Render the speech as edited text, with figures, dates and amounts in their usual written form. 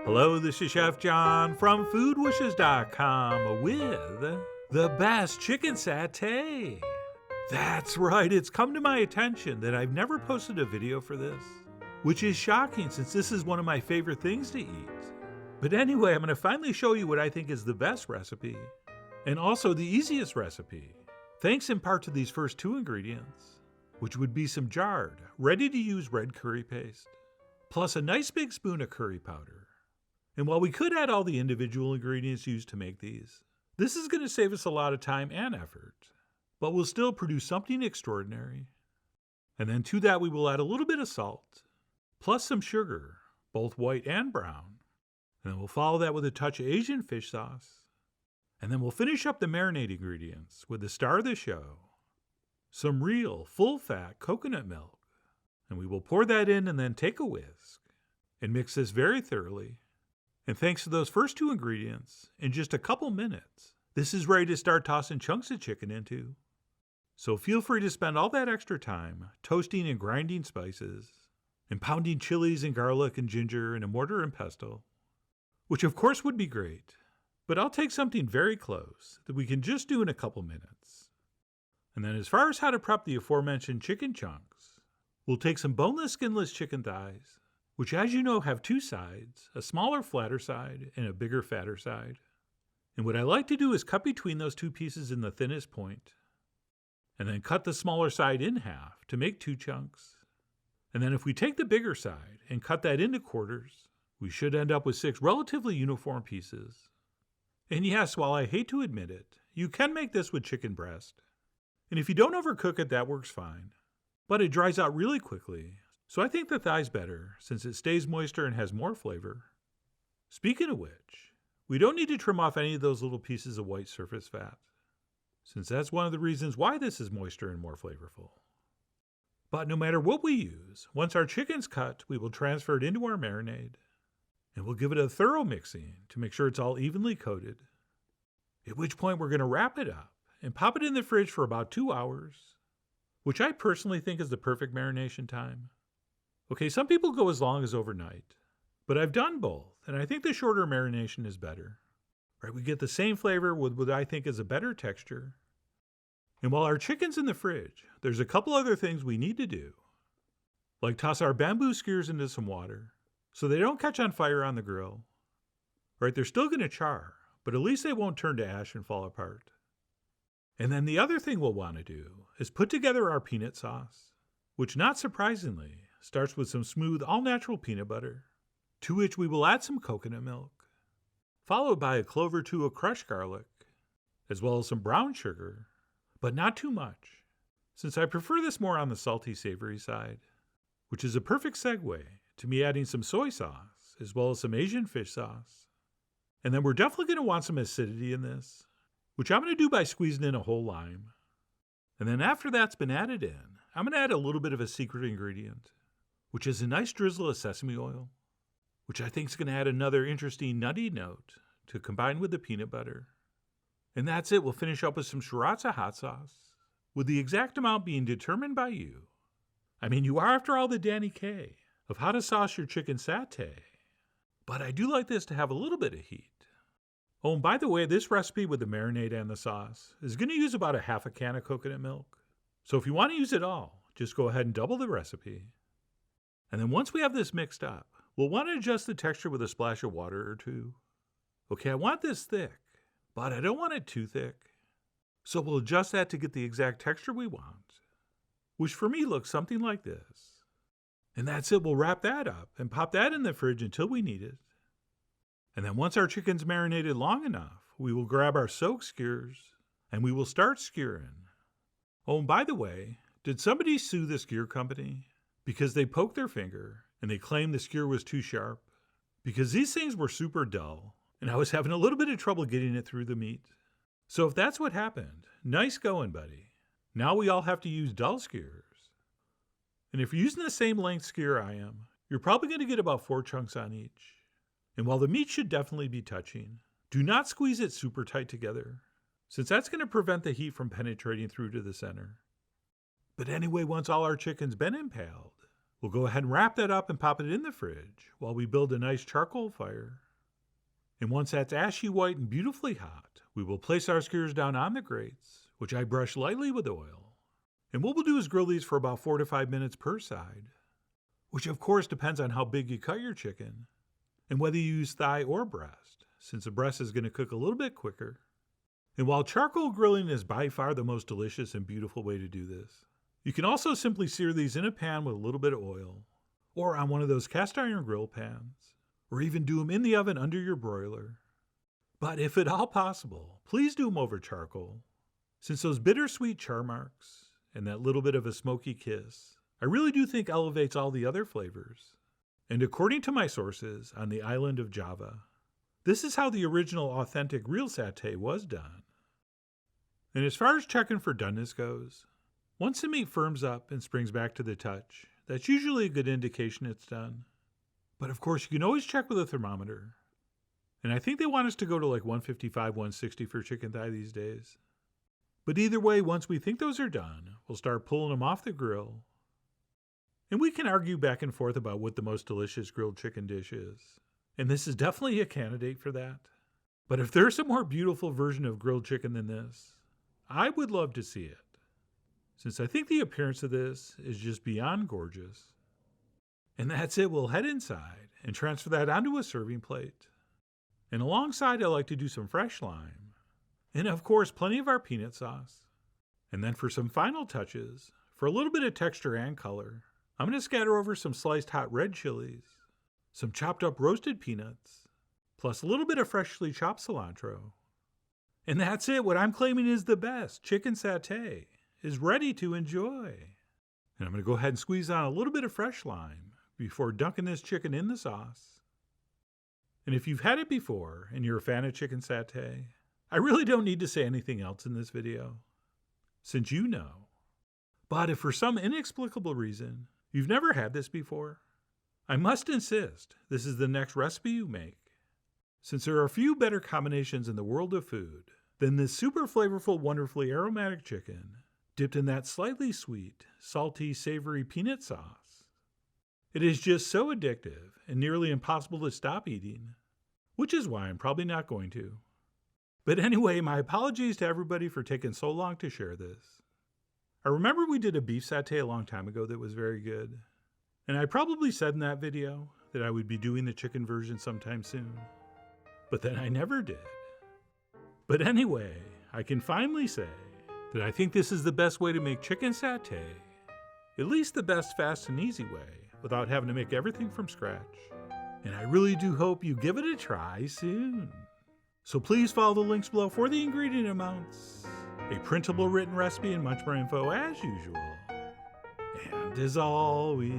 Hello, this is Chef John from foodwishes.com with the best chicken satay. That's right, it's come to my attention that I've never posted a video for this, which is shocking since this is one of my favorite things to eat. But anyway, I'm going to finally show you what I think is the best recipe, and also the easiest recipe, thanks in part to these first two ingredients, which would be some jarred, ready-to-use red curry paste, plus a nice big spoon of curry powder. And while we could add all the individual ingredients used to make these, this is going to save us a lot of time and effort, but will still produce something extraordinary. And then to that we will add a little bit of salt, plus some sugar, both white and brown. And then we'll follow that with a touch of Asian fish sauce. And then we'll finish up the marinade ingredients with the star of the show, some real full-fat coconut milk. And we will pour that in and then take a whisk and mix this very thoroughly. And thanks to those first two ingredients, in just a couple minutes, this is ready to start tossing chunks of chicken into. So feel free to spend all that extra time toasting and grinding spices, and pounding chilies and garlic and ginger in a mortar and pestle, which of course would be great, but I'll take something very close that we can just do in a couple minutes. And then as far as how to prep the aforementioned chicken chunks, we'll take some boneless, skinless chicken thighs, which as you know have two sides, a smaller, flatter side and a bigger, fatter side. And what I like to do is cut between those two pieces in the thinnest point, and then cut the smaller side in half to make two chunks. And then if we take the bigger side and cut that into quarters, we should end up with 6 relatively uniform pieces. And yes, while I hate to admit it, you can make this with chicken breast. And if you don't overcook it, that works fine. But it dries out really quickly, so I think the thigh's better since it stays moister and has more flavor. Speaking of which, we don't need to trim off any of those little pieces of white surface fat, since that's one of the reasons why this is moister and more flavorful. But no matter what we use, once our chicken's cut, we will transfer it into our marinade, and we'll give it a thorough mixing to make sure it's all evenly coated, at which point we're going to wrap it up and pop it in the fridge for about 2 hours, which I personally think is the perfect marination time. Okay, some people go as long as overnight, but I've done both, and I think the shorter marination is better. Right, we get the same flavor with what I think is a better texture. And while our chicken's in the fridge, there's a couple other things we need to do, like toss our bamboo skewers into some water so they don't catch on fire on the grill. Right, they're still going to char, but at least they won't turn to ash and fall apart. And then the other thing we'll want to do is put together our peanut sauce, which not surprisingly starts with some smooth, all-natural peanut butter, to which we will add some coconut milk, followed by a clove or two of crushed garlic, as well as some brown sugar, but not too much, since I prefer this more on the salty, savory side, which is a perfect segue to me adding some soy sauce, as well as some Asian fish sauce. And then we're definitely going to want some acidity in this, which I'm going to do by squeezing in a whole lime. And then after that's been added in, I'm going to add a little bit of a secret ingredient, which is a nice drizzle of sesame oil, which I think is going to add another interesting nutty note to combine with the peanut butter. And that's it. We'll finish up with some sriracha hot sauce, with the exact amount being determined by you. I mean, you are, after all, the Danny K of how to sauce your chicken satay. But I do like this to have a little bit of heat. Oh, and by the way, this recipe with the marinade and the sauce is going to use about a half a can of coconut milk. So if you want to use it all, just go ahead and double the recipe. And then once we have this mixed up, we'll want to adjust the texture with a splash of water or two. Okay, I want this thick, but I don't want it too thick. So we'll adjust that to get the exact texture we want, which for me looks something like this. And that's it. We'll wrap that up and pop that in the fridge until we need it. And then once our chicken's marinated long enough, we will grab our soaked skewers and we will start skewering. Oh, and by the way, did somebody sue the skewer company because they poked their finger and they claimed the skewer was too sharp? Because these things were super dull and I was having a little bit of trouble getting it through the meat. So if that's what happened, nice going, buddy. Now we all have to use dull skewers. And if you're using the same length skewer I am, you're probably going to get about 4 chunks on each. And while the meat should definitely be touching, do not squeeze it super tight together, since that's going to prevent the heat from penetrating through to the center. But anyway, once all our chicken's been impaled, We'll go ahead and wrap that up and pop it in the fridge while we build a nice charcoal fire. And once that's ashy white and beautifully hot, we will place our skewers down on the grates, which I brush lightly with oil. And what we'll do is grill these for about 4 to 5 minutes per side, which of course depends on how big you cut your chicken and whether you use thigh or breast, since the breast is going to cook a little bit quicker. And while charcoal grilling is by far the most delicious and beautiful way to do this, you can also simply sear these in a pan with a little bit of oil, or on one of those cast iron grill pans, or even do them in the oven under your broiler. But if at all possible, please do them over charcoal, since those bittersweet char marks and that little bit of a smoky kiss, I really do think elevates all the other flavors. And according to my sources on the island of Java, this is how the original authentic real satay was done. And as far as checking for doneness goes, once the meat firms up and springs back to the touch, that's usually a good indication it's done. But of course, you can always check with a thermometer. And I think they want us to go to like 155, 160 for chicken thigh these days. But either way, once we think those are done, we'll start pulling them off the grill. And we can argue back and forth about what the most delicious grilled chicken dish is. And this is definitely a candidate for that. But if there's a more beautiful version of grilled chicken than this, I would love to see it, since I think the appearance of this is just beyond gorgeous. And that's it. We'll head inside and transfer that onto a serving plate. And alongside, I like to do some fresh lime. And of course, plenty of our peanut sauce. And then for some final touches, for a little bit of texture and color, I'm going to scatter over some sliced hot red chilies, some chopped up roasted peanuts, plus a little bit of freshly chopped cilantro. And that's it. What I'm claiming is the best chicken satay is ready to enjoy. And I'm going to go ahead and squeeze on a little bit of fresh lime before dunking this chicken in the sauce. And if you've had it before and you're a fan of chicken satay, I really don't need to say anything else in this video, since you know. But if for some inexplicable reason you've never had this before, I must insist this is the next recipe you make, since there are a few better combinations in the world of food than this super flavorful, wonderfully aromatic chicken dipped in that slightly sweet, salty, savory peanut sauce. It is just so addictive and nearly impossible to stop eating, which is why I'm probably not going to. But anyway, my apologies to everybody for taking so long to share this. I remember we did a beef satay a long time ago that was very good, and I probably said in that video that I would be doing the chicken version sometime soon, but then I never did. But anyway, I can finally say that I think this is the best way to make chicken satay, at least the best, fast, and easy way, without having to make everything from scratch. And I really do hope you give it a try soon. So please follow the links below for the ingredient amounts, a printable written recipe, and much more info as usual. And as always,